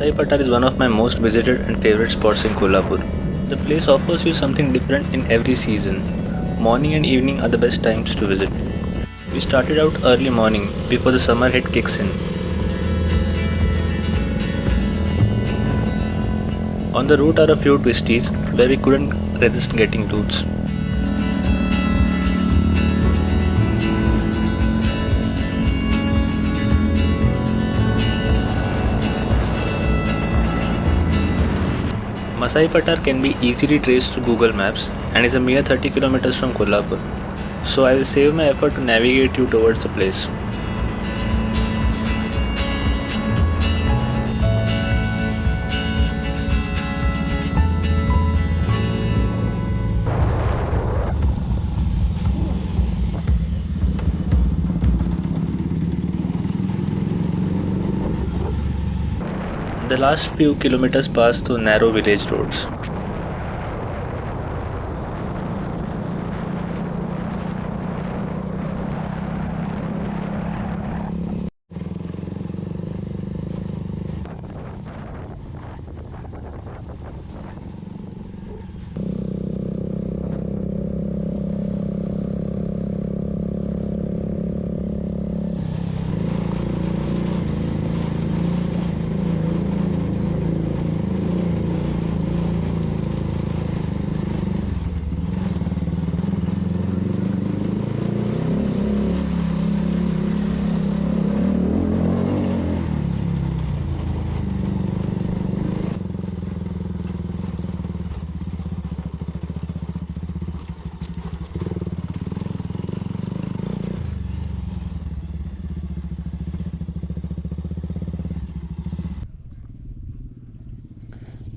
Masai Pathar is one of my most visited and favorite spots in Kolhapur. The place offers you something different in every season. Morning and evening are the best times to visit. We started out early morning before the summer heat kicks in. On the route are a few twisties where we couldn't resist getting toots. Masai Pathar can be easily traced through Google Maps and is a mere 30 kilometers from Kolhapur. So I will save my effort to navigate you towards the place. The last few kilometers pass through narrow village roads.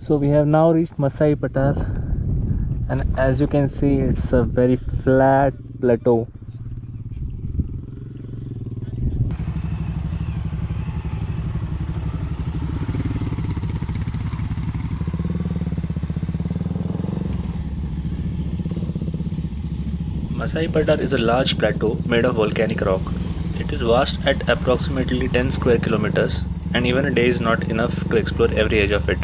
So we have now reached Masai Pathar, and as you can see it's a very flat plateau. Masai Pathar is a large plateau made of volcanic rock. It is vast at approximately 10 square kilometers, and even a day is not enough to explore every edge of it.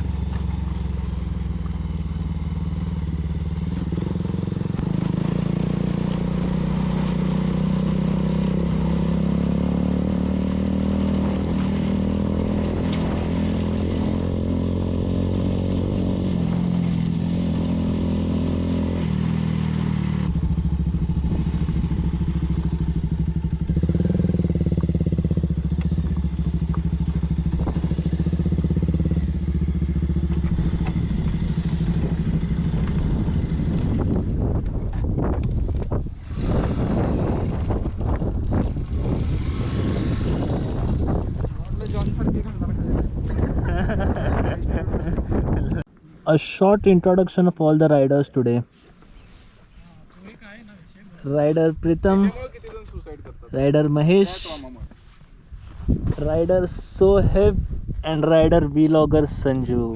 A short introduction of all the riders today. Rider Pritham, Rider Mahesh, Rider Soheb, and Rider Vlogger Sanju.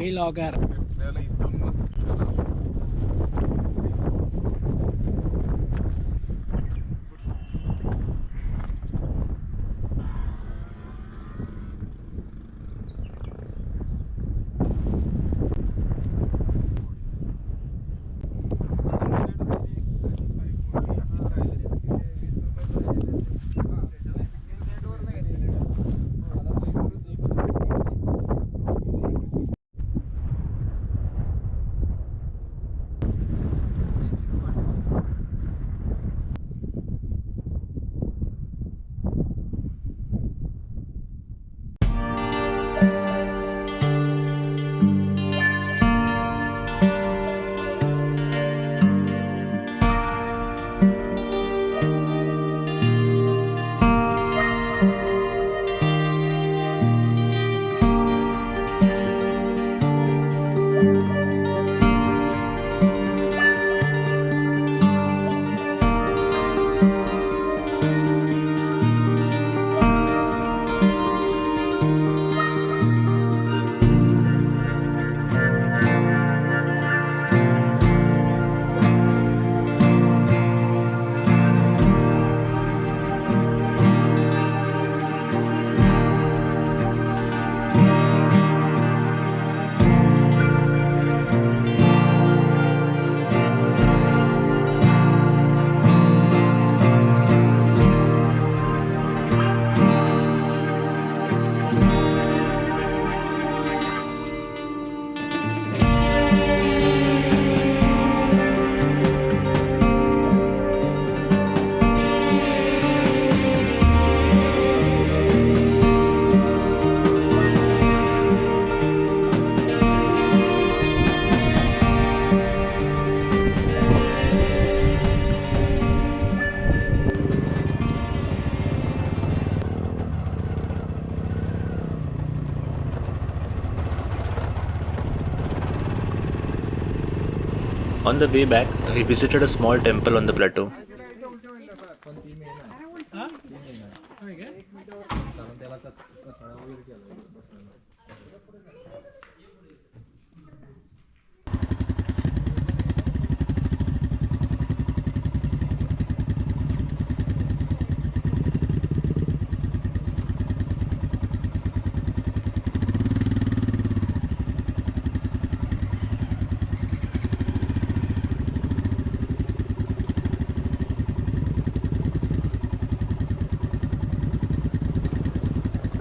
On the way back, we visited a small temple on the plateau.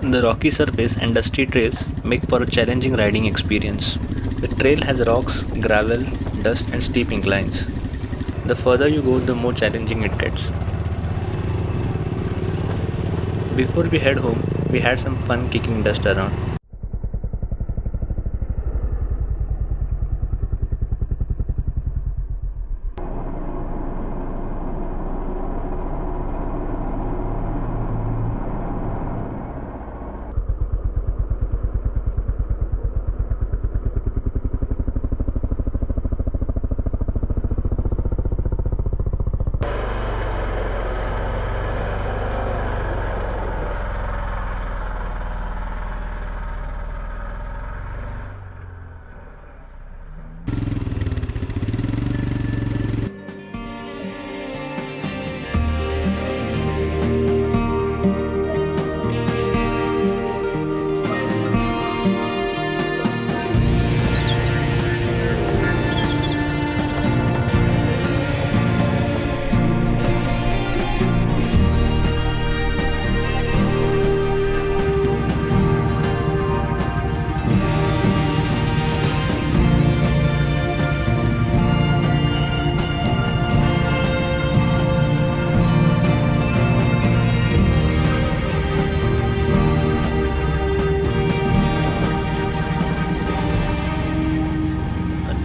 The rocky surface and dusty trails make for a challenging riding experience. The trail has rocks, gravel, dust, and steep inclines. The further you go, the more challenging it gets. Before we head home, we had some fun kicking dust around.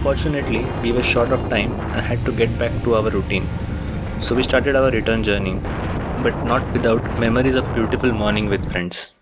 Unfortunately, we were short of time and had to get back to our routine. So we started our return journey, but not without memories of beautiful morning with friends.